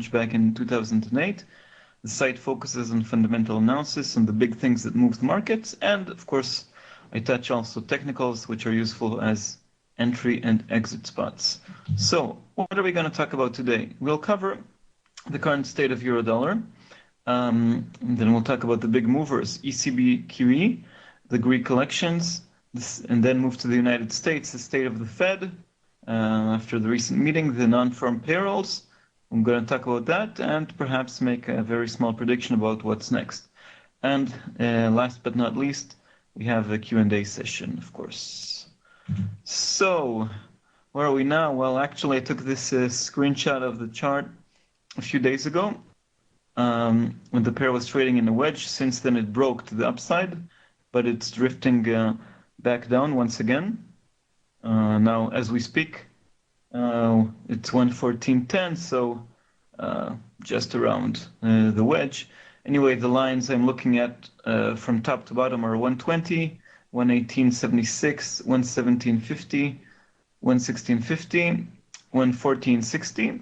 published back in 2008. The site focuses on fundamental analysis on the big things that move the markets, and of course, I touch also technicals, which are useful as entry and exit spots. So, what are we going to talk about today? We'll cover the current state of euro-dollar, and then we'll talk about the big movers, ECB QE, the Greek elections, and then move to the United States, the state of the Fed, after the recent meeting, the Non-Farm Payrolls. I'm going to talk about that and perhaps make a very small prediction about what's next. And last but not least, we have a Q&A session, of course. So, where are we now? Well, actually, I took this screenshot of the chart a few days ago when the pair was trading in a wedge. Since then, it broke to the upside, but it's drifting back down once again. Now, as we speak, it's 114.10, so just around the wedge. Anyway, the lines I'm looking at from top to bottom are 120, 118.76, 117.50, 116.50, 114.60,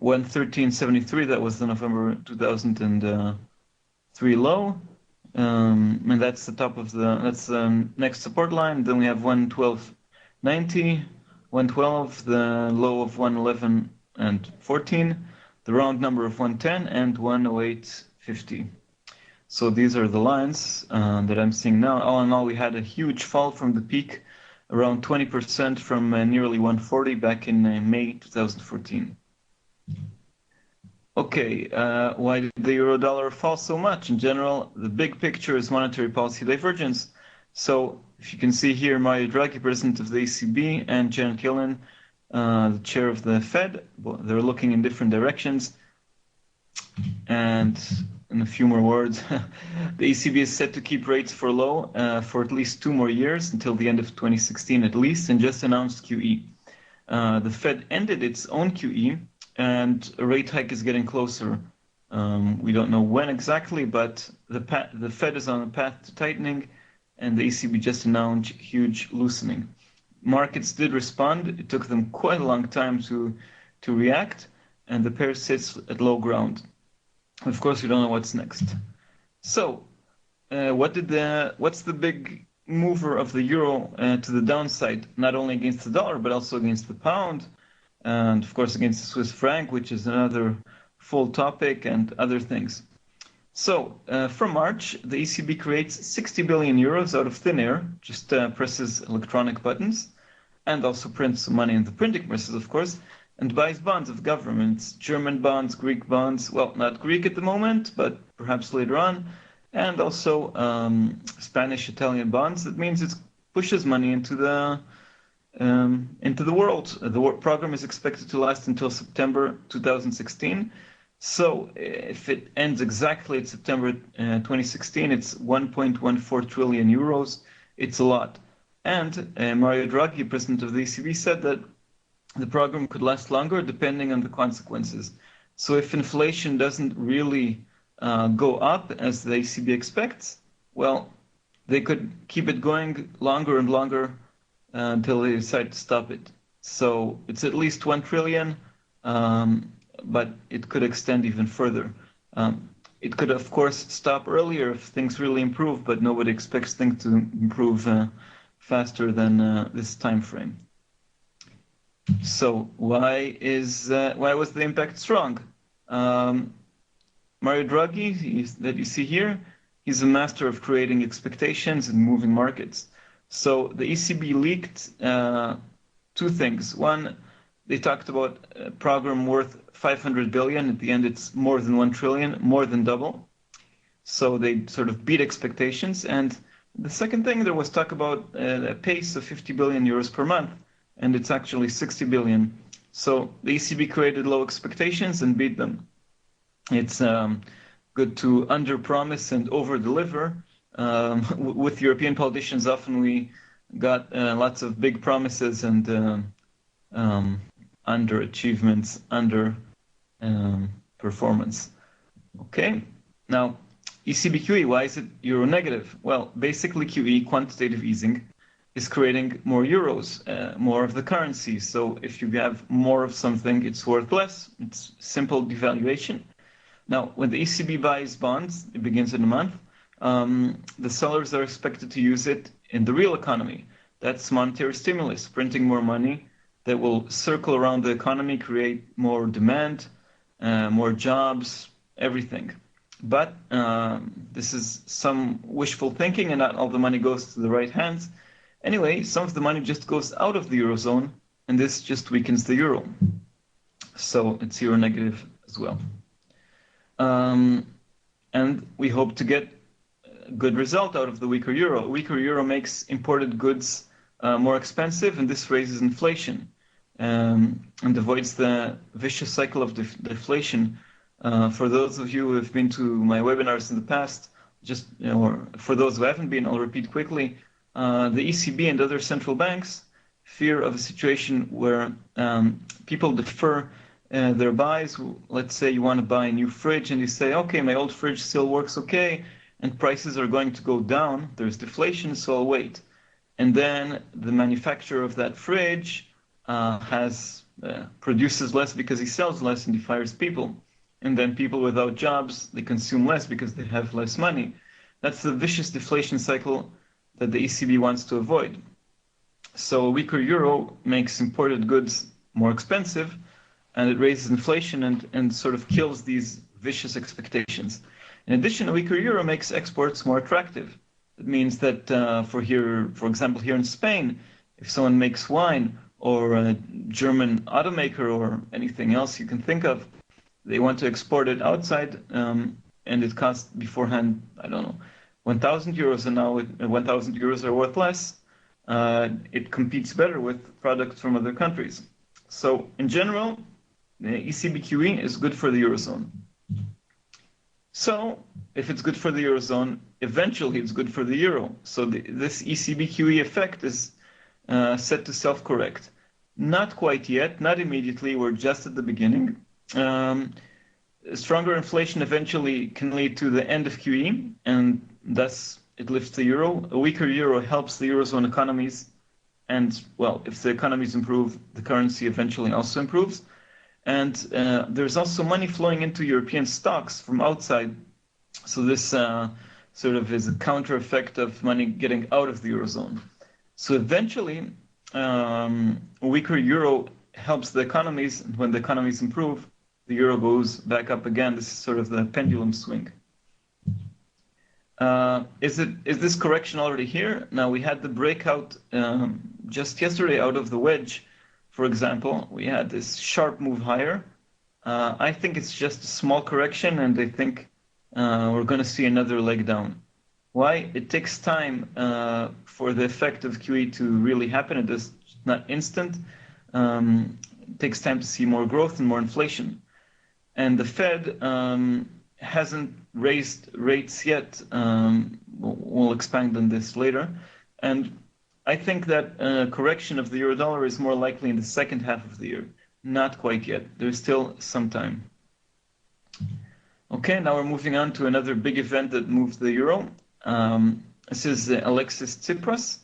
113.73. That was the November 2003 low. And that's the top of that's the next support line. Then we have 112.90, 112, the low of 111 and 14, the round number of 110, and 108.50. So these are the lines that I'm seeing now. All in all, we had a huge fall from the peak, around 20% from nearly 140 back in May 2014. Okay, why did the euro-dollar fall so much? In general, the big picture is monetary policy divergence. So, if you can see here, Mario Draghi, president of the ECB, and Janet Yellen, the chair of the Fed, they're looking in different directions. And in a few more words, the ECB is set to keep rates for low for at least 2 more years, until the end of 2016 at least, and just announced QE. The Fed ended its own QE, and a rate hike is getting closer. We don't know when exactly, but the Fed is on a path to tightening, and the ECB just announced huge loosening. Markets did respond. It took them quite a long time to react, and the pair sits at low ground. Of course, we don't know what's next. So, what's the big mover of the euro to the downside, not only against the dollar, but also against the pound, and of course against the Swiss franc, which is another full topic, and other things. So, from March, the ECB creates 60 billion euros out of thin air, just presses electronic buttons, and also prints some money in the printing presses, of course, and buys bonds of governments, German bonds, Greek bonds, well, not Greek at the moment, but perhaps later on, and also Spanish, Italian bonds. That means it pushes money into the world. The program is expected to last until September 2016. So if it ends exactly at September 2016, it's 1.14 trillion euros. It's a lot. And Mario Draghi, president of the ECB, said that the program could last longer depending on the consequences. So if inflation doesn't really go up as the ECB expects, well, they could keep it going longer and longer until they decide to stop it. So it's at least 1 trillion, but it could extend even further. It could, of course, stop earlier if things really improve, but nobody expects things to improve faster than this time frame. So why was the impact strong? Mario Draghi, that you see here, he's a master of creating expectations and moving markets. So the ECB leaked 2 things. One, they talked about a program worth 500 billion. At the end, it's more than 1 trillion, more than double. So they sort of beat expectations. And the second thing, there was talk about a pace of 50 billion euros per month, and it's actually 60 billion. So the ECB created low expectations and beat them. It's good to under-promise and over-deliver. With European politicians, often we got lots of big promises and underachievements, performance. Okay, now ECB QE, why is it euro negative? Well, basically QE, quantitative easing, is creating more euros, more of the currency. So if you have more of something, it's worth less. It's simple devaluation. Now, when the ECB buys bonds, it begins in a month, the sellers are expected to use it in the real economy. That's monetary stimulus, printing more money that will circle around the economy, create more demand, more jobs, everything. But this is some wishful thinking, and not all the money goes to the right hands. Anyway, some of the money just goes out of the eurozone, and this just weakens the euro. So it's euro negative as well. And we hope to get a good result out of the weaker euro. A weaker euro makes imported goods more expensive, and this raises inflation and avoids the vicious cycle of deflation. For those of you who have been to my webinars in the past, or for those who haven't been, I'll repeat quickly. The ECB and other central banks fear of a situation where people defer their buys. Let's say you want to buy a new fridge and you say, okay, my old fridge still works okay, and prices are going to go down. There's deflation, so I'll wait. And then the manufacturer of that fridge produces less because he sells less and he fires people. And then people without jobs, they consume less because they have less money. That's the vicious deflation cycle that the ECB wants to avoid. So a weaker euro makes imported goods more expensive, and it raises inflation and sort of kills these vicious expectations. In addition, a weaker euro makes exports more attractive. It means that for example, here in Spain, if someone makes wine or a German automaker or anything else you can think of, they want to export it outside, and it costs beforehand, I don't know, 1,000 euros, and now 1,000 euros are worth less. It competes better with products from other countries. So in general, the ECB QE is good for the eurozone. So if it's good for the eurozone, eventually it's good for the euro. So this ECB QE effect is set to self-correct. Not quite yet, not immediately. We're just at the beginning. Stronger inflation eventually can lead to the end of QE, and thus it lifts the euro. A weaker euro helps the eurozone economies, and well, if the economies improve, the currency eventually also improves. And there's also money flowing into European stocks from outside, so this sort of is a counter effect of money getting out of the eurozone. So eventually, a weaker euro helps the economies, and when the economies improve, the euro goes back up again. This is sort of the pendulum swing. Is this correction already here? Now, we had the breakout just yesterday out of the wedge, for example. We had this sharp move higher. I think it's just a small correction, and I think we're going to see another leg down. Why? It takes time for the effect of QE to really happen. It is not instant. It takes time to see more growth and more inflation. And the Fed hasn't raised rates yet. We'll expand on this later. And I think that correction of the euro dollar is more likely in the second half of the year. Not quite yet. There's still some time. Okay, now we're moving on to another big event that moved the euro. This is Alexis Tsipras,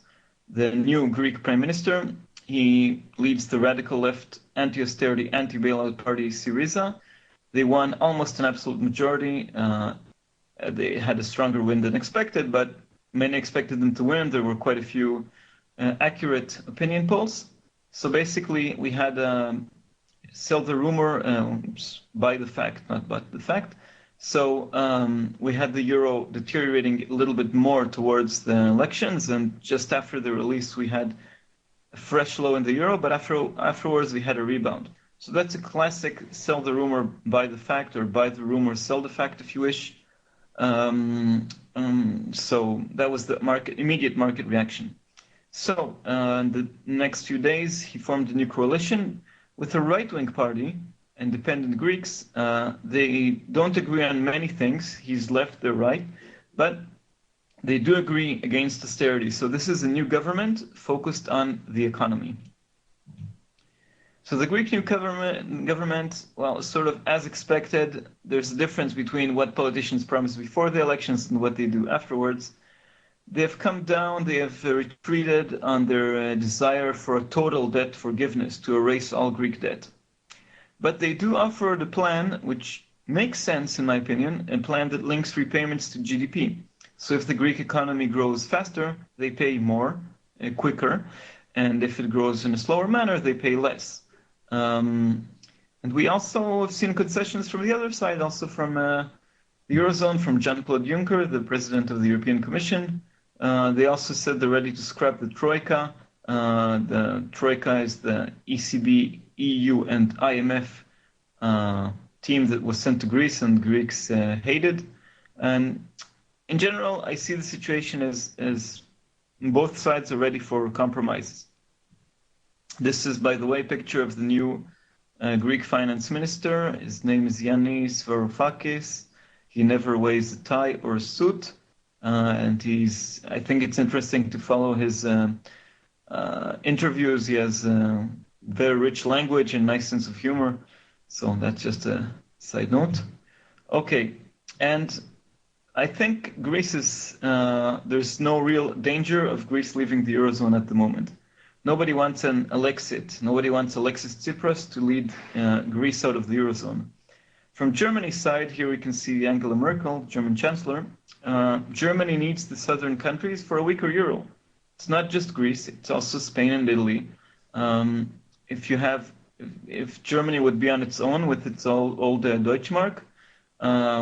the new Greek prime minister. He leads the radical left anti-austerity, anti-bailout party Syriza. They won almost an absolute majority. They had a stronger win than expected, but many expected them to win. There were quite a few accurate opinion polls. So basically, we had sell the rumor, buy the fact, not but the fact. So we had the euro deteriorating a little bit more towards the elections, and just after the release, we had a fresh low in the euro, but afterwards we had a rebound. So that's a classic sell the rumor, buy the fact, or buy the rumor, sell the fact, if you wish. So that was the immediate market reaction. So the next few days, he formed a new coalition with a right-wing party, Independent Greeks. They don't agree on many things. He's left, they're right, but they do agree against austerity. So this is a new government focused on the economy. So the Greek new government, well, sort of as expected, there's a difference between what politicians promise before the elections and what they do afterwards. They have come down, they have retreated on their desire for a total debt forgiveness to erase all Greek debt. But they do offer the plan, which makes sense in my opinion, a plan that links repayments to GDP. So if the Greek economy grows faster, they pay more, quicker, and if it grows in a slower manner, they pay less. And we also have seen concessions from the other side, also from the eurozone, from Jean-Claude Juncker, the president of the European Commission. They also said they're ready to scrap the Troika. The Troika is the ECB, EU, and IMF team that was sent to Greece, and Greeks hated. And in general, I see the situation as both sides are ready for compromises. This is, by the way, a picture of the new Greek finance minister. His name is Yannis Varoufakis. He never wears a tie or a suit. And I think it's interesting to follow his interviews. He has very rich language and nice sense of humor. So that's just a side note. Okay, and I think Greece is, there's no real danger of Greece leaving the eurozone at the moment. Nobody wants an Alexit. Nobody wants Alexis Tsipras to lead Greece out of the eurozone. From Germany's side, here we can see Angela Merkel, German Chancellor. Germany needs the southern countries for a weaker euro. It's not just Greece, it's also Spain and Italy. If Germany would be on its own with its old Deutschmark,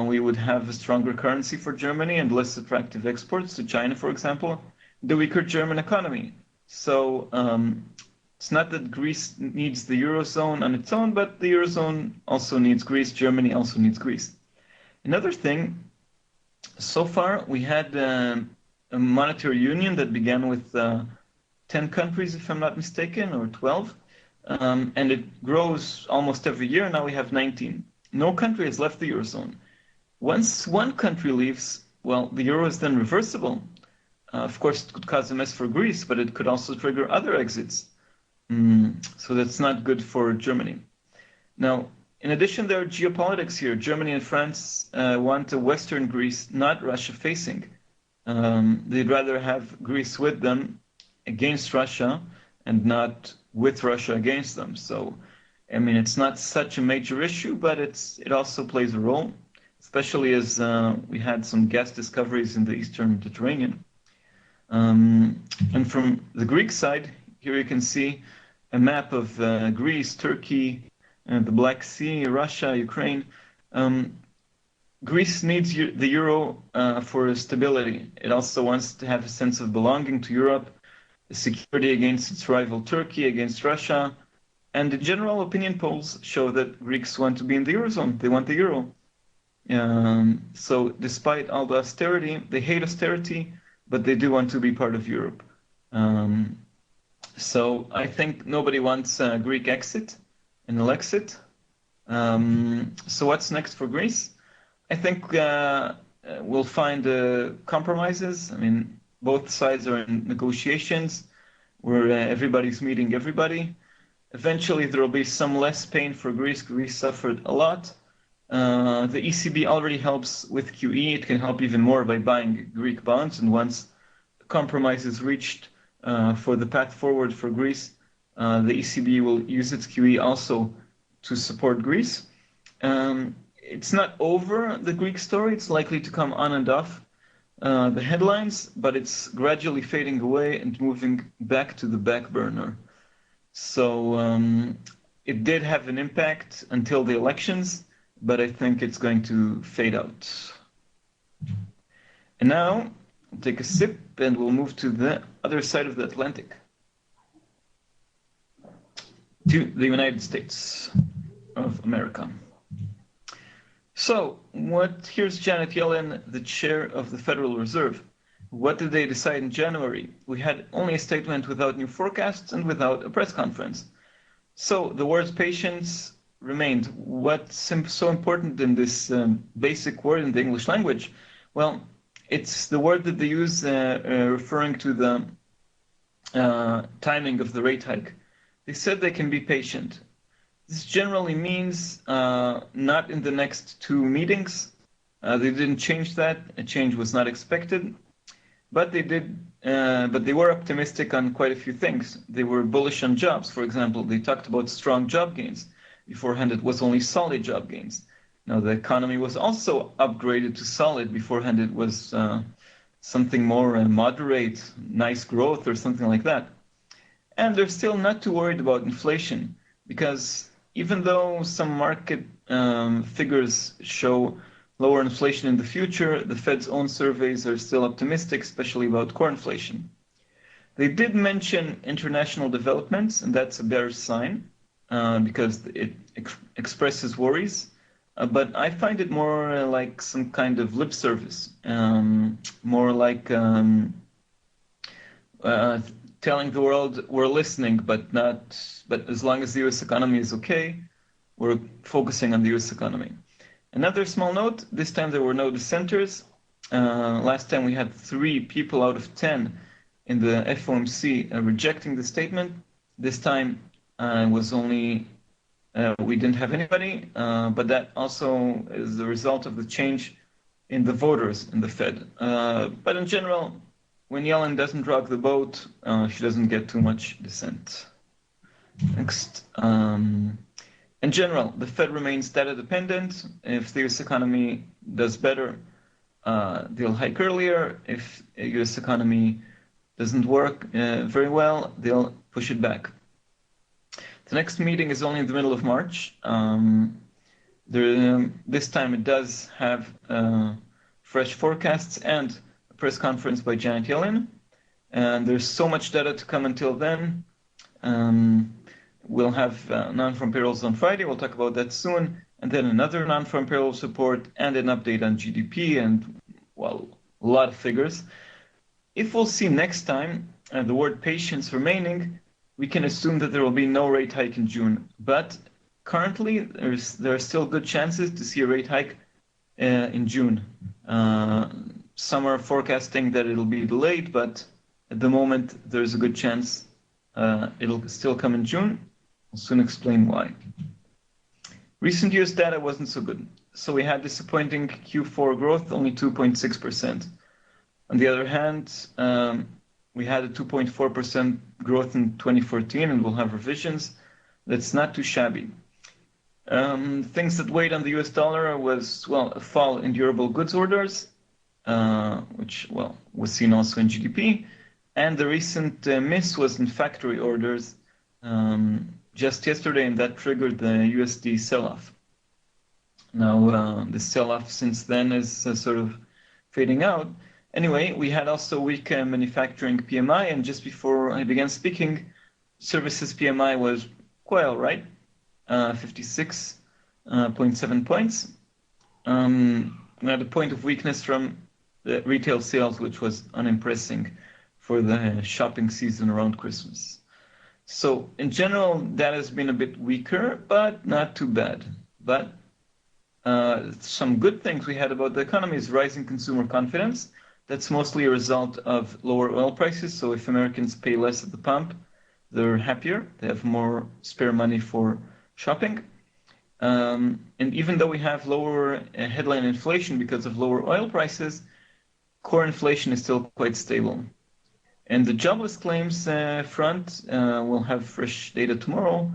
we would have a stronger currency for Germany and less attractive exports to China, for example, the weaker German economy. So it's not that Greece needs the eurozone on its own, but the eurozone also needs Greece. Germany also needs Greece. Another thing, so far we had a monetary union that began with 10 countries, if I'm not mistaken, or 12, and it grows almost every year. Now we have 19. No country has left the eurozone. Once one country leaves, well, the euro is then reversible. Of course, it could cause a mess for Greece, but it could also trigger other exits. So that's not good for Germany. Now, in addition, there are geopolitics here. Germany and France want a Western Greece, not Russia-facing. They'd rather have Greece with them against Russia and not with Russia against them. So, I mean, it's not such a major issue, but it also plays a role, especially as we had some gas discoveries in the Eastern Mediterranean. And from the Greek side, here you can see a map of Greece, Turkey, the Black Sea, Russia, Ukraine. Greece needs the euro for stability. It also wants to have a sense of belonging to Europe, security against its rival Turkey, against Russia. And the general opinion polls show that Greeks want to be in the eurozone. They want the euro. So despite all the austerity, they hate austerity, but they do want to be part of Europe. So I think nobody wants a Greek exit and an exit. So what's next for Greece? I think we'll find compromises. I mean, both sides are in negotiations where everybody's meeting everybody. Eventually, there will be some less pain for Greece. Greece suffered a lot. The ECB already helps with QE. It can help even more by buying Greek bonds. And once a compromise is reached for the path forward for Greece, the ECB will use its QE also to support Greece. It's not over, the Greek story. It's likely to come on and off the headlines, but it's gradually fading away and moving back to the back burner. So it did have an impact until the elections, but I think it's going to fade out. And now, we'll take a sip and we'll move to the other side of the Atlantic, to the United States of America. So, here's Janet Yellen, the chair of the Federal Reserve. What did they decide in January? We had only a statement without new forecasts and without a press conference. So the words patience remained. What's so important in this basic word in the English language? Well, it's the word that they use referring to the timing of the rate hike. They said they can be patient. This generally means not in the next two meetings. They didn't change that. A change was not expected. But they were optimistic on quite a few things. They were bullish on jobs. For example, they talked about strong job gains. Beforehand, it was only solid job gains. Now, the economy was also upgraded to solid. Beforehand, it was something more moderate, nice growth or something like that. And they're still not too worried about inflation, because even though some market figures show lower inflation in the future, the Fed's own surveys are still optimistic, especially about core inflation. They did mention international developments, and that's a bearish sign because it expresses worries. But I find it more like some kind of lip service, more like telling the world we're listening, but as long as the US economy is okay, we're focusing on the US economy. Another small note, this time there were no dissenters. Last time we had 3 people out of 10 in the FOMC rejecting the statement. This time was only, we didn't have anybody, but that also is the result of the change in the voters in the Fed. But in general, when Yellen doesn't rock the boat, she doesn't get too much dissent. Next. In general, the Fed remains data dependent. If the US economy does better, they'll hike earlier. If the US economy doesn't work very well, they'll push it back. The next meeting is only in the middle of March. This time it does have fresh forecasts and a press conference by Janet Yellen. And there's so much data to come until then. We'll have non-farm payrolls on Friday. We'll talk about that soon. And then another non-farm payrolls report and an update on GDP and, well, a lot of figures. If we'll see next time the word patience remaining, we can assume that there will be no rate hike in June. But currently, there are still good chances to see a rate hike in June. Some are forecasting that it'll be delayed, but at the moment, there's a good chance it'll still come in June. I'll soon explain why. Recent years' data wasn't so good. So we had disappointing Q4 growth, only 2.6%. On the other hand, we had a 2.4% growth in 2014, and we'll have revisions. That's not too shabby. Things that weighed on the US dollar was, well, a fall in durable goods orders, which, well, was seen also in GDP. And the recent miss was in factory orders just yesterday, and that triggered the USD sell-off. Now, the sell-off since then is sort of fading out. Anyway, we had also weak manufacturing PMI, and just before I began speaking, services PMI was quite all right, 56.7 points. We had a point of weakness from the retail sales, which was unimpressive for the shopping season around Christmas. So in general, that has been a bit weaker, but not too bad. But some good things we had about the economy is rising consumer confidence. That's mostly a result of lower oil prices. So if Americans pay less at the pump, they're happier. They have more spare money for shopping. And even though we have lower headline inflation because of lower oil prices, core inflation is still quite stable. And the jobless claims front, we'll have fresh data tomorrow.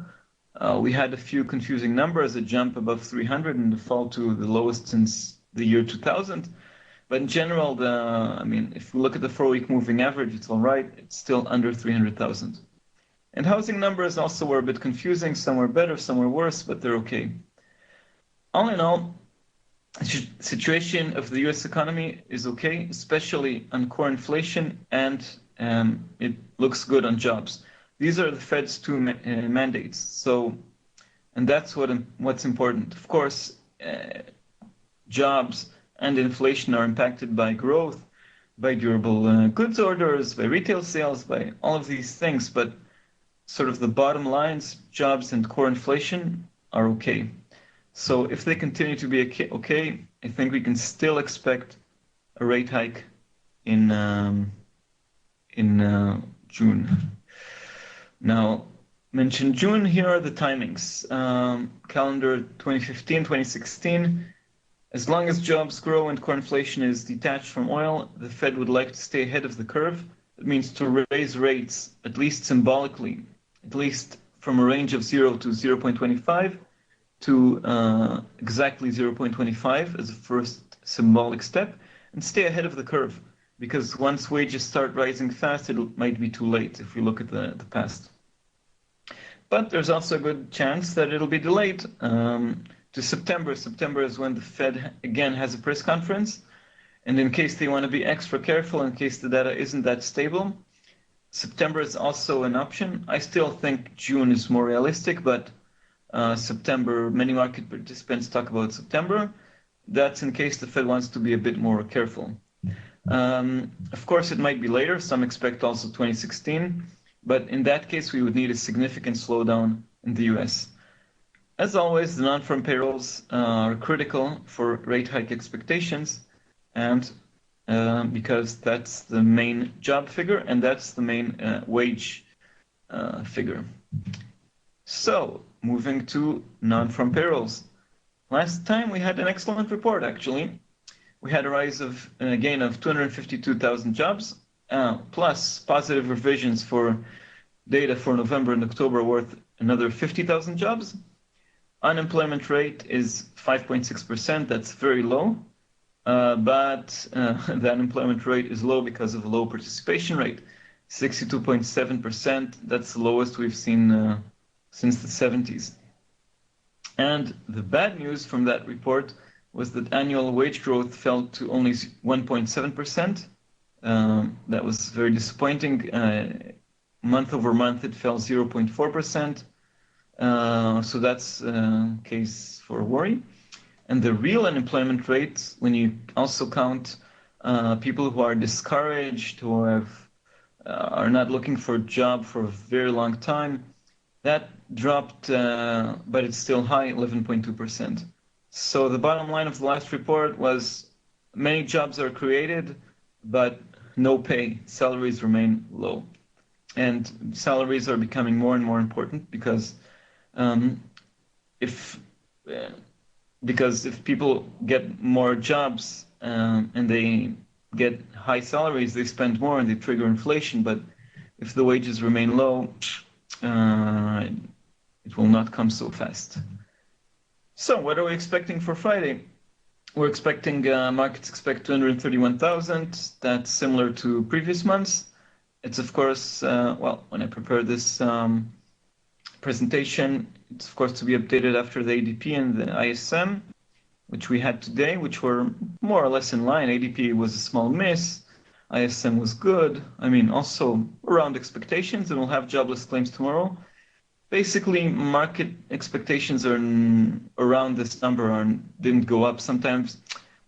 We had a few confusing numbers, a jump above 300 and a fall to the lowest since the year 2000. But in general, if we look at the 4-week moving average, it's all right. It's still under 300,000. And housing numbers also were a bit confusing. Some were better, some were worse, but they're okay. All in all, the situation of the US economy is okay, especially on core inflation, and it looks good on jobs. These are the Fed's 2 mandates. So, and that's what's important. Of course, jobs and inflation are impacted by growth, by durable goods orders, by retail sales, by all of these things. But sort of the bottom lines, jobs and core inflation are okay. So if they continue to be okay, I think we can still expect a rate hike in June. Now, mention June, here are the timings. Calendar 2015, 2016. As long as jobs grow and core inflation is detached from oil, the Fed would like to stay ahead of the curve. It means to raise rates, at least symbolically, at least from a range of 0 to 0.25 to exactly 0.25 as a first symbolic step, and stay ahead of the curve. Because once wages start rising fast, it might be too late if we look at the past. But there's also a good chance that it'll be delayed to September. September is when the Fed again has a press conference. And in case they want to be extra careful, in case the data isn't that stable, September is also an option. I still think June is more realistic, but September, many market participants talk about September. That's in case the Fed wants to be a bit more careful. Of course, it might be later. Some expect also 2016. But in that case, we would need a significant slowdown in the US. As always, the non-farm payrolls are critical for rate hike expectations, and because that's the main job figure and that's the main wage figure. So, moving to non-farm payrolls. Last time we had an excellent report, actually. We had a rise of a gain of 252,000 jobs, plus positive revisions for data for November and October worth another 50,000 jobs. Unemployment rate is 5.6%. That's very low, but the unemployment rate is low because of a low participation rate, 62.7%. That's the lowest we've seen since the 70s. And the bad news from that report was that annual wage growth fell to only 1.7%. That was very disappointing. Month over month, it fell 0.4%. So that's a case for worry. And the real unemployment rate, when you also count people who are discouraged, who are not looking for a job for a very long time, that dropped, but it's still high, 11.2%. So the bottom line of the last report was many jobs are created, but no pay. Salaries remain low. And salaries are becoming more and more important because if people get more jobs and they get high salaries, they spend more and they trigger inflation. But if the wages remain low, it will not come so fast. So what are we expecting for Friday? We're expecting, markets expect 231,000. That's similar to previous months. It's of course, well, when I prepare this presentation, it's of course to be updated after the ADP and the ISM, which we had today, which were more or less in line. ADP was a small miss. ISM was good. I mean, also around expectations, and we'll have jobless claims tomorrow. Basically, market expectations are around this number didn't go up. Sometimes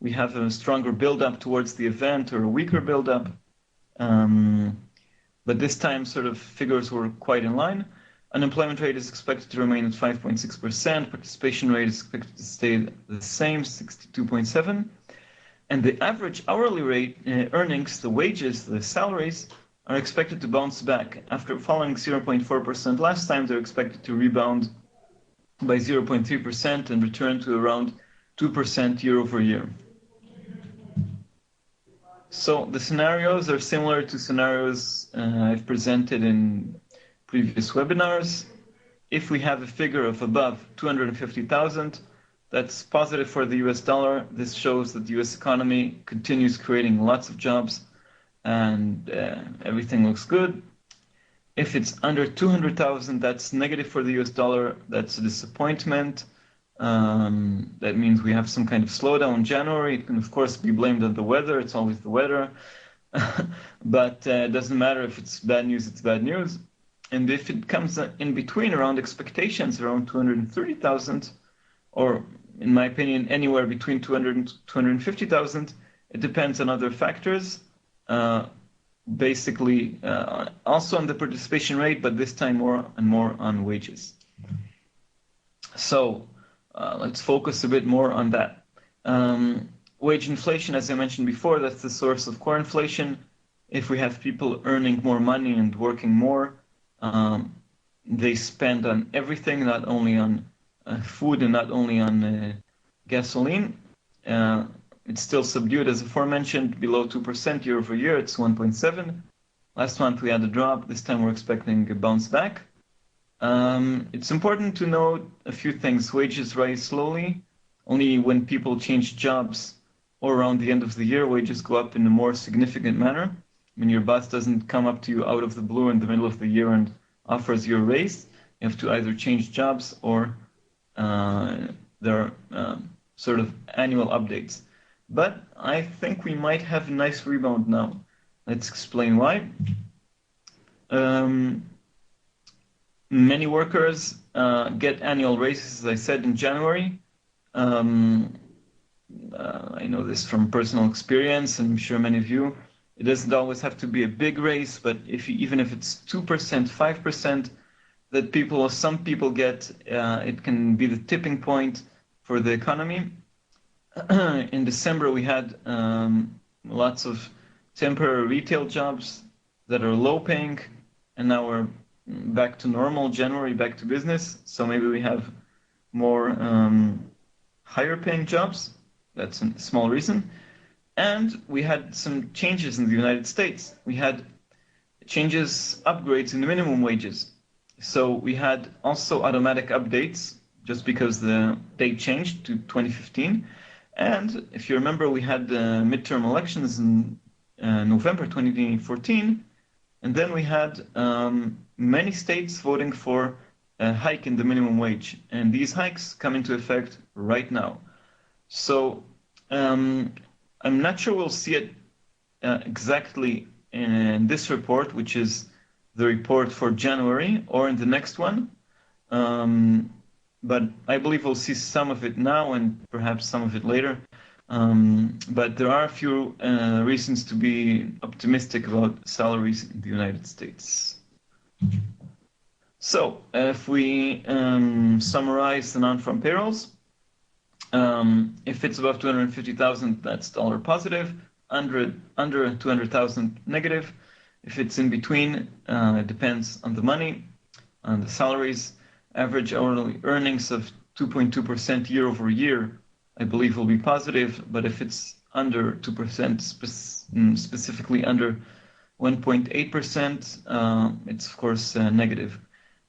we have a stronger build-up towards the event or a weaker build-up. But this time, sort of figures were quite in line. Unemployment rate is expected to remain at 5.6%. Participation rate is expected to stay the same, 62.7%. And the average hourly rate earnings, the wages, the salaries, are expected to bounce back. After falling 0.4% last time, they're expected to rebound by 0.3% and return to around 2% year over year. So the scenarios are similar to scenarios I've presented in previous webinars. If we have a figure of above 250,000, that's positive for the US dollar. This shows that the US economy continues creating lots of jobs and everything looks good. If it's under 200,000, that's negative for the US dollar. That's a disappointment. That means we have some kind of slowdown in January. It can, of course, be blamed on the weather. It's always the weather. But it doesn't matter if it's bad news, it's bad news. And if it comes in between around expectations, around 230,000, or in my opinion, anywhere between 200 and 250,000, it depends on other factors. Basically, also on the participation rate, but this time more and more on wages. So let's focus a bit more on that. Wage inflation, as I mentioned before, that's the source of core inflation. If we have people earning more money and working more, they spend on everything, not only on food and not only on gasoline. it's still subdued, as aforementioned, below 2% year over year. It's 1.7. Last month we had a drop. This time we're expecting a bounce back. It's important to note a few things. Wages rise slowly. Only when people change jobs or around the end of the year, wages go up in a more significant manner. When your boss doesn't come up to you out of the blue in the middle of the year and offers you a raise, you have to either change jobs or there are sort of annual updates. But I think we might have a nice rebound now. Let's explain why. Many workers get annual raises, as I said, in January. I know this from personal experience, and I'm sure many of you. It doesn't always have to be a big raise, but even if it's 2%, 5%, that some people get, it can be the tipping point for the economy. In December, we had lots of temporary retail jobs that are low paying, and now we're back to normal, January back to business. So maybe we have more higher paying jobs. That's a small reason. And we had some changes in the United States. We had changes, upgrades in the minimum wages. So we had also automatic updates just because the date changed to 2015. And if you remember, we had the midterm elections in November 2014. And then we had many states voting for a hike in the minimum wage. And these hikes come into effect right now. So I'm not sure we'll see it exactly in this report, which is the report for January, or in the next one. But I believe we'll see some of it now and perhaps some of it later. But there are a few reasons to be optimistic about salaries in the United States. So if we summarize the non-farm payrolls, if it's above 250,000, that's dollar positive. Under 200,000, negative. If it's in between, it depends on the money, on the salaries. Average hourly earnings of 2.2% year over year, I believe, will be positive. But if it's under 2%, specifically under 1.8%, it's of course negative.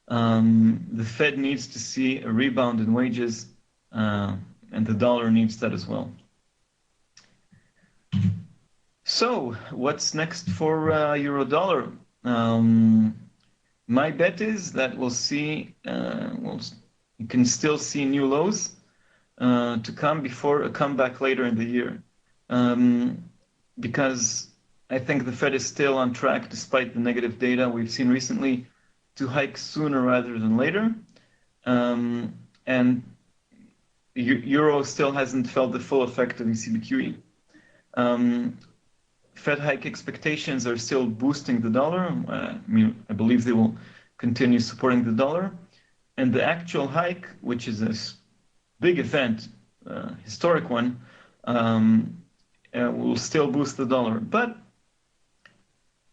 The Fed needs to see a rebound in wages, and the dollar needs that as well. So, what's next for euro dollar? My bet is that we'll see, you can still see new lows to come before a comeback later in the year. Because I think the Fed is still on track, despite the negative data we've seen recently, to hike sooner rather than later. And the euro still hasn't felt the full effect of ECB QE. Fed hike expectations are still boosting the dollar. I believe they will continue supporting the dollar. And the actual hike, which is a big event, historic one, will still boost the dollar. But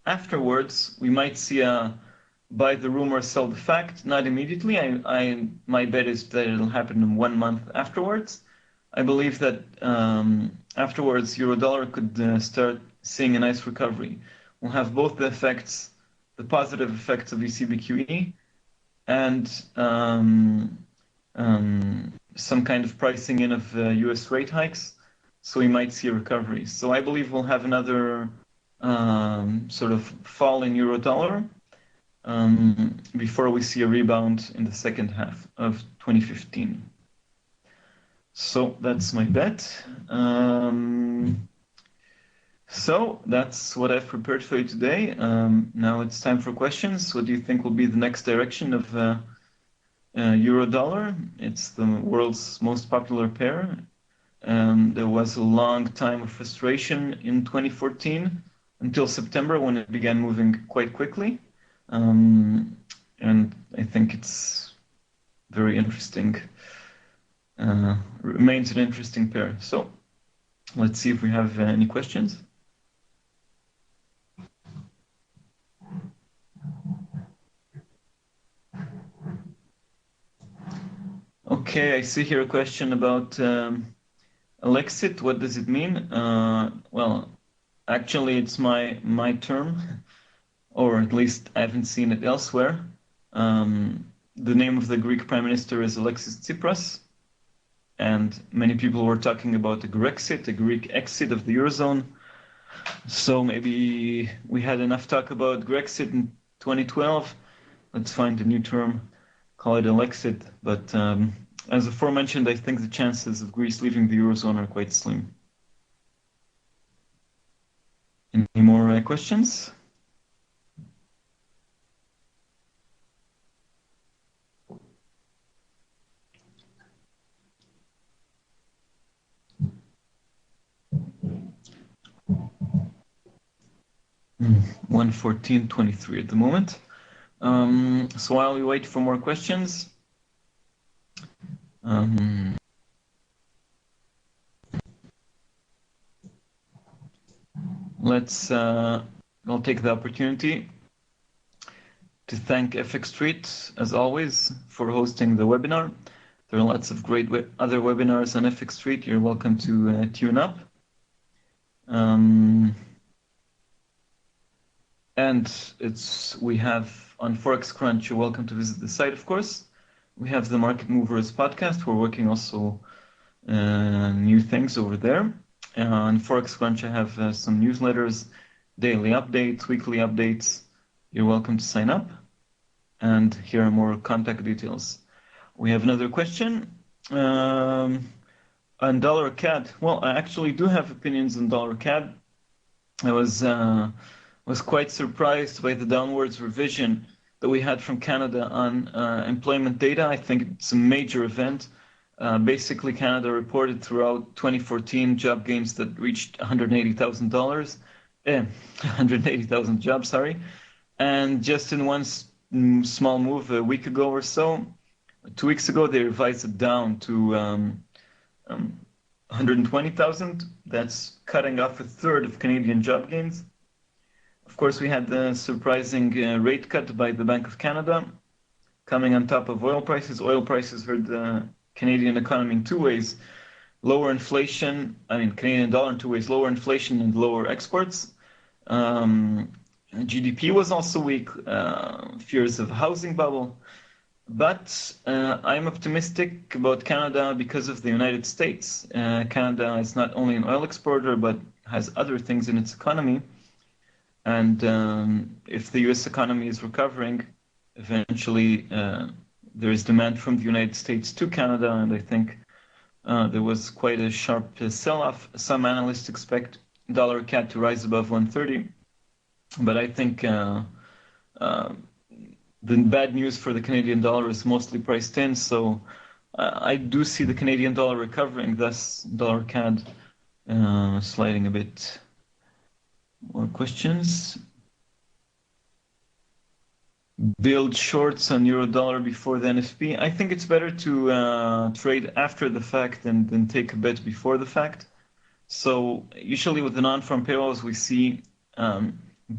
afterwards, we might see a buy the rumor, sell the fact. Not immediately. My bet is that it'll happen in 1 month afterwards. I believe that afterwards, euro dollar could start seeing a nice recovery. We'll have both the effects, the positive effects of ECB QE, and some kind of pricing in of US rate hikes. So we might see a recovery. So I believe we'll have another sort of fall in euro dollar before we see a rebound in the second half of 2015. So that's my bet. So that's what I've prepared for you today. Now it's time for questions. What do you think will be the next direction of euro dollar? It's the world's most popular pair. There was a long time of frustration in 2014 until September, when it began moving quite quickly. And I think it's very interesting. Remains an interesting pair. So let's see if we have any questions. Okay, I see here a question about Alexit, what does it mean? Well, actually, it's my term, or at least I haven't seen it elsewhere. The name of the Greek Prime Minister is Alexis Tsipras, and many people were talking about a Grexit, a Greek exit of the eurozone. So maybe we had enough talk about Grexit in 2012. Let's find a new term, call it Alexit. But as aforementioned, I think the chances of Greece leaving the eurozone are quite slim. Any more questions? Mm, 114.23 at the moment. So while we wait for more questions, I'll take the opportunity to thank FX Street, as always, for hosting the webinar. There are lots of great other webinars on FX Street. You're welcome to tune up. And we have on Forex Crunch, you're welcome to visit the site, of course. We have the Market Movers podcast. We're working also new things over there. On Forex Crunch, I have some newsletters, daily updates, weekly updates. You're welcome to sign up. And here are more contact details. We have another question on dollar CAD. Well, I actually do have opinions on dollar CAD. I was quite surprised by the downwards revision that we had from Canada on employment data. I think it's a major event. Basically, Canada reported throughout 2014 job gains that reached $180,000, 180,000 jobs, sorry. And just in one small move a week ago or so, 2 weeks ago, they revised it down to 120,000. That's cutting off a third of Canadian job gains. Of course, we had the surprising rate cut by the Bank of Canada coming on top of oil prices. Oil prices hurt the Canadian economy in two ways. Lower inflation, Canadian dollar in two ways, lower inflation and lower exports. GDP was also weak, fears of a housing bubble. But I'm optimistic about Canada because of the United States. Canada is not only an oil exporter, but has other things in its economy. And if the US economy is recovering, eventually there is demand from the United States to Canada. And I think there was quite a sharp sell-off. Some analysts expect dollar CAD to rise above 130. But I think the bad news for the Canadian dollar is mostly priced in. So I do see the Canadian dollar recovering, thus dollar CAD sliding a bit. More questions? Build shorts on euro dollar before the NFP. I think it's better to trade after the fact than take a bet before the fact. So usually with the non-farm payrolls, we see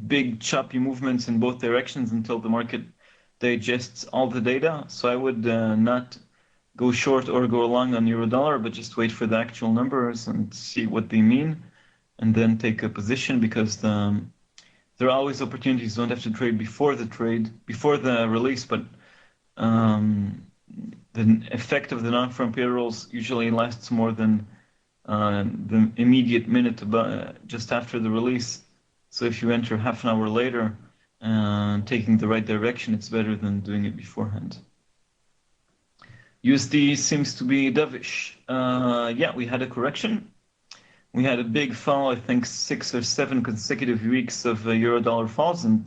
big choppy movements in both directions until the market digests all the data. So I would not go short or go long on euro dollar, but just wait for the actual numbers and see what they mean, and then take a position, because there are always opportunities. You don't have to trade before the release, but the effect of the non-farm payrolls usually lasts more than the immediate minute just after the release. So if you enter half an hour later, taking the right direction, it's better than doing it beforehand. USD seems to be dovish. Yeah, we had a correction. We had a big fall, I think 6 or 7 consecutive weeks of euro-dollar falls, and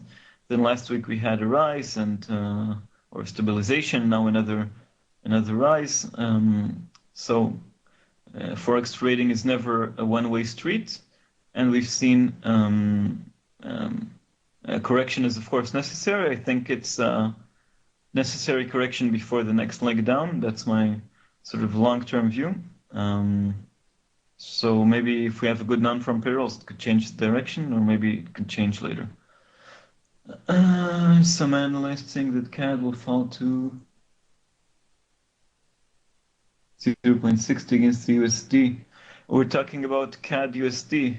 then last week we had a rise or stabilization. Now another rise. So forex trading is never a one-way street, and we've seen a correction is of course necessary. I think it's a necessary correction before the next leg down. That's my sort of long-term view. So maybe if we have a good non-farm payrolls, it could change the direction, or maybe it could change later. Some analysts think that CAD will fall to 0.60 against the USD. We're talking about CAD USD,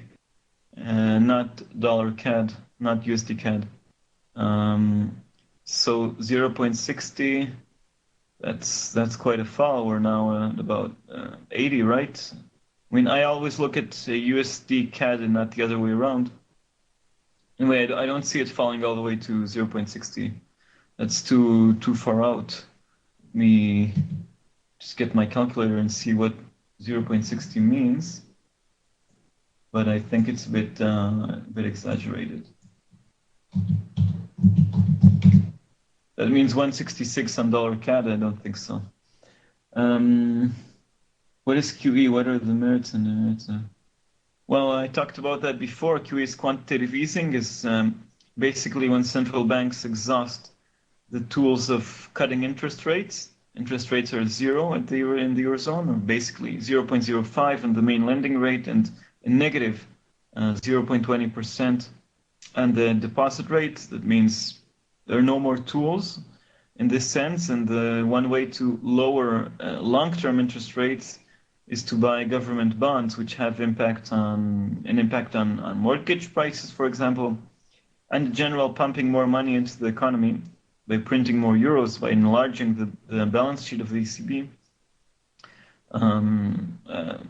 not dollar CAD, not USD CAD. So 0.60, that's quite a fall. We're now at about 80, right? I mean, I always look at USD CAD and not the other way around. Anyway, I don't see it falling all the way to 0.60. That's too far out. Let me just get my calculator and see what 0.60 means. But I think it's a bit exaggerated. That means 166 on dollar CAD. I don't think so. What is QE? What are the merits and demerits? Well, I talked about that before. QE is quantitative easing. Is basically when central banks exhaust the tools of cutting interest rates. Interest rates are zero in the eurozone, or basically 0.05 on the main lending rate, and a negative 0.20% on the deposit rate. That means there are no more tools in this sense, and the one way to lower long-term interest rates is to buy government bonds, which have an impact on mortgage prices, for example, and in general pumping more money into the economy by printing more euros, by enlarging the balance sheet of the ECB.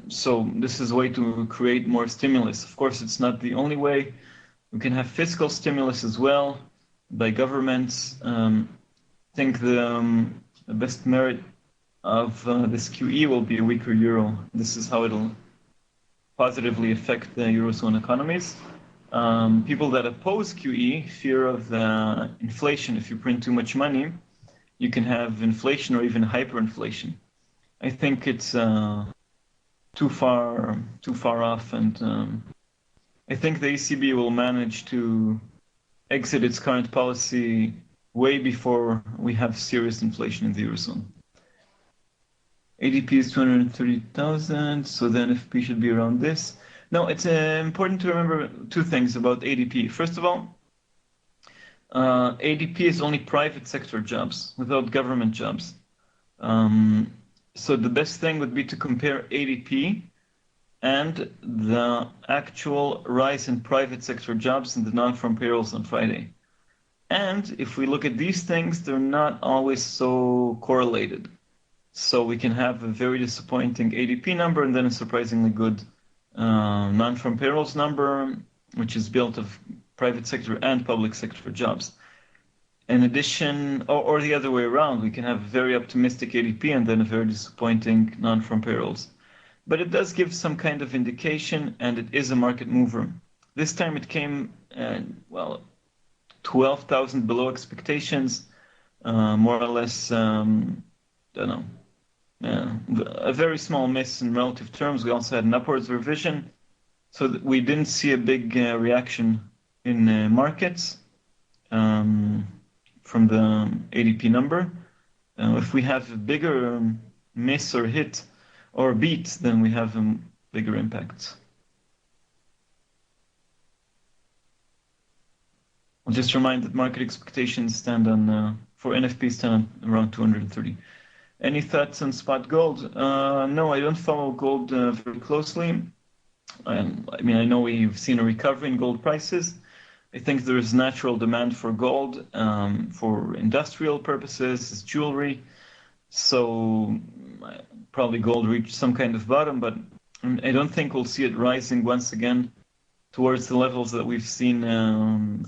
So this is a way to create more stimulus. Of course, it's not the only way. We can have fiscal stimulus as well by governments. I think the best merit of this QE will be a weaker euro. This is how it'll positively affect the eurozone economies. People that oppose QE fear of the inflation. If you print too much money, you can have inflation or even hyperinflation. I think it's too far off, and I think the ECB will manage to exit its current policy way before we have serious inflation in the eurozone. ADP is 230,000, so the NFP should be around this. Now, it's important to remember two things about ADP. First of all, ADP is only private sector jobs, without government jobs. So the best thing would be to compare ADP and the actual rise in private sector jobs in the non-farm payrolls on Friday. And if we look at these things, they're not always so correlated. So we can have a very disappointing ADP number and then a surprisingly good non-farm payrolls number, which is built of private sector and public sector jobs. In addition, or the other way around, we can have a very optimistic ADP and then a very disappointing non-farm payrolls. But it does give some kind of indication, and it is a market mover. This time it came, 12,000 below expectations, more or less, don't know, a very small miss in relative terms. We also had an upwards revision, so that we didn't see a big reaction in markets from the ADP number. If we have a bigger miss or hit or beat, then we have a bigger impact. I'll just remind that market expectations stand on, for NFP stand on around 230. Any thoughts on spot gold? No, I don't follow gold very closely. I mean, I know we've seen a recovery in gold prices. I think there is natural demand for gold for industrial purposes, as jewelry. So probably gold reached some kind of bottom, but I don't think we'll see it rising once again towards the levels that we've seen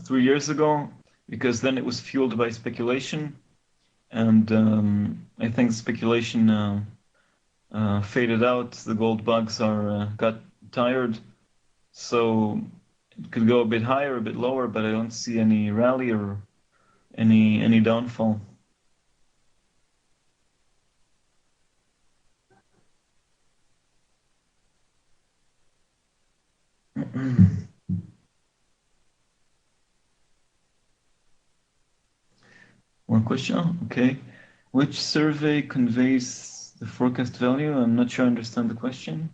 3 years ago, because then it was fueled by speculation. And I think speculation faded out. The gold bugs got tired. So it could go a bit higher, a bit lower, but I don't see any rally or any downfall. More question? Okay. Which survey conveys the forecast value? I'm not sure I understand the question.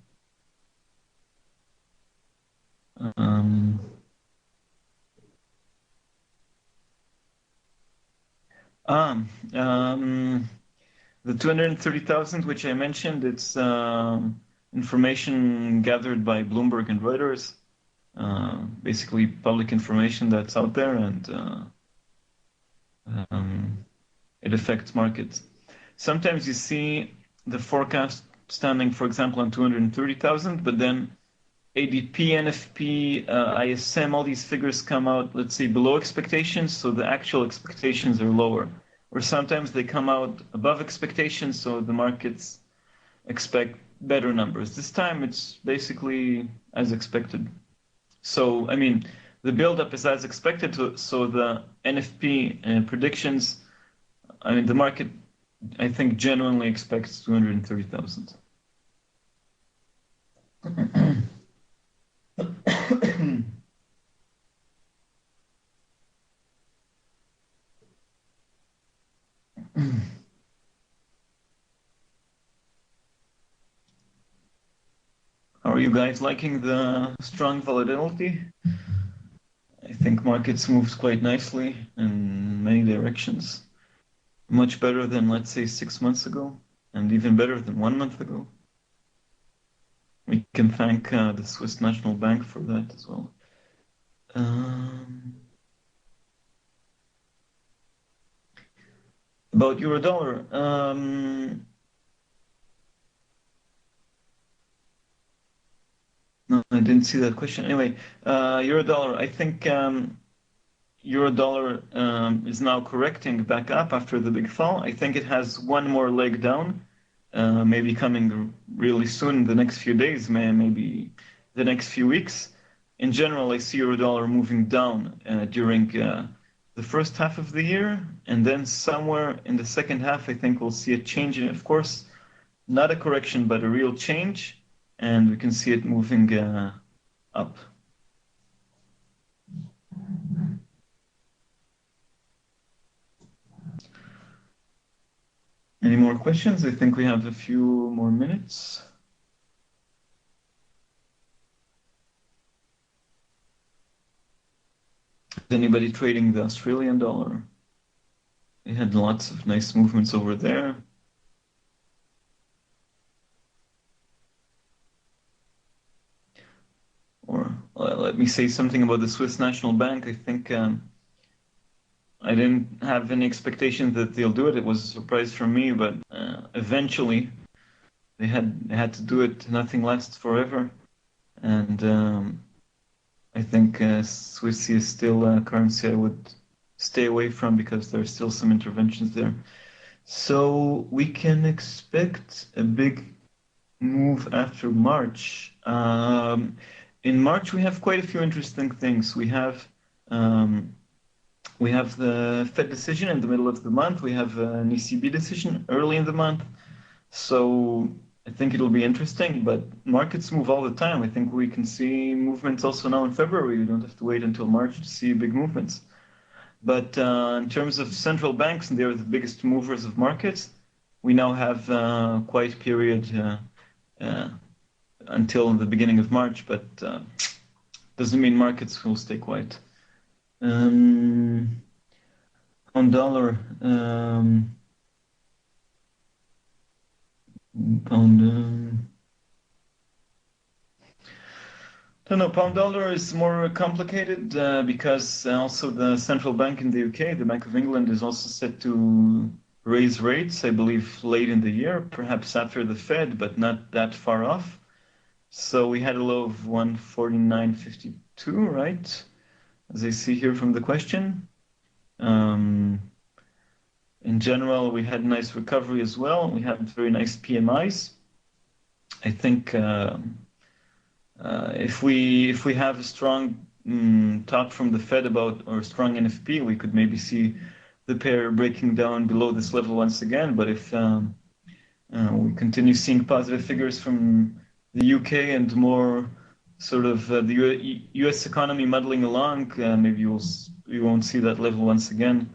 The 230,000, which I mentioned, it's information gathered by Bloomberg and Reuters, basically public information that's out there, and it affects markets. Sometimes you see the forecast standing, for example, on 230,000, but then ADP, NFP, ISM, all these figures come out, let's say, below expectations, so the actual expectations are lower. Or sometimes they come out above expectations, so the markets expect better numbers. This time it's basically as expected. So, I mean, the buildup is as expected, so the NFP predictions, I mean, the market, I think, genuinely expects 230,000. Are you guys liking the strong volatility? I think markets moved quite nicely in many directions. Much better than, let's say, 6 months ago, and even better than 1 month ago. We can thank the Swiss National Bank for that as well. About euro-dollar, no, I didn't see that question. Anyway, euro-dollar, I think euro-dollar is now correcting back up after the big fall. I think it has one more leg down, maybe coming really soon, the next few days, maybe the next few weeks. In general, I see euro-dollar moving down during the first half of the year, and then somewhere in the second half, I think we'll see a change in it. Of course, not a correction, but a real change, and we can see it moving up. Any more questions? I think we have a few more minutes. Is anybody trading the Australian dollar? We had lots of nice movements over there. Or let me say something about the Swiss National Bank. I think I didn't have any expectation that they'll do it. It was a surprise for me, but eventually they had to do it. Nothing lasts forever, and I think Swiss is still a currency I would stay away from because there are still some interventions there. So we can expect a big move after March. In March, we have quite a few interesting things. We have the Fed decision in the middle of the month. We have an ECB decision early in the month. So I think it'll be interesting, but markets move all the time. I think we can see movements also now in February. You don't have to wait until March to see big movements. But in terms of central banks, and they're the biggest movers of markets, we now have a quiet period until the beginning of March, but doesn't mean markets will stay quiet. On dollar, don't know, pound dollar is more complicated because also the central bank in the UK, the Bank of England, is also set to raise rates, I believe, late in the year, perhaps after the Fed, but not that far off. So we had a low of 149.52, right? As I see here from the question. In general, we had a nice recovery as well. We had very nice PMIs. I think if we have a strong talk from the Fed about, or a strong NFP, we could maybe see the pair breaking down below this level once again. But if we continue seeing positive figures from the UK and more sort of the US economy muddling along, maybe we won't see that level once again.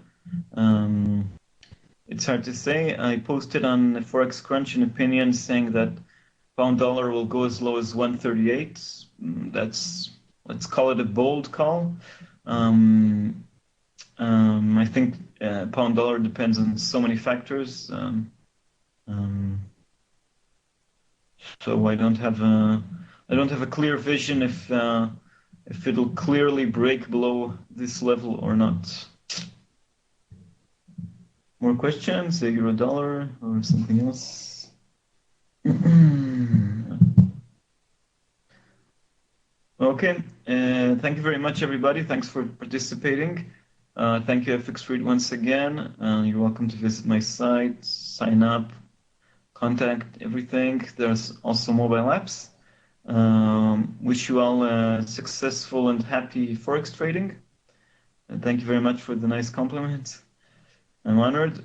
It's hard to say. I posted on Forex Crunch an opinion saying that pound dollar will go as low as 138. Let's call it a bold call. I think pound dollar depends on so many factors. So I don't have a clear vision if it'll clearly break below this level or not. More questions? The euro dollar or something else? Okay. Thank you very much, everybody. Thanks for participating. Thank you, FX Read, once again. You're welcome to visit my site, sign up, contact everything. There's also mobile apps. Wish you all successful and happy Forex trading. Thank you very much for the nice compliment. I'm honored.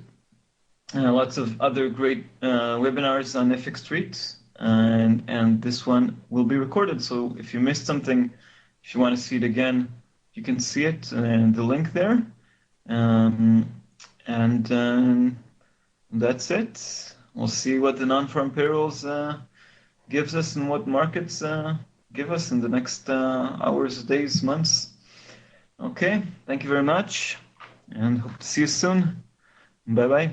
Lots of other great webinars on FX Street, and this one will be recorded. So if you missed something, if you want to see it again, you can see it and the link there. That's it. We'll see what the non-farm payrolls gives us and what markets give us in the next hours, days, months. Okay, thank you very much, and hope to see you soon. Bye-bye.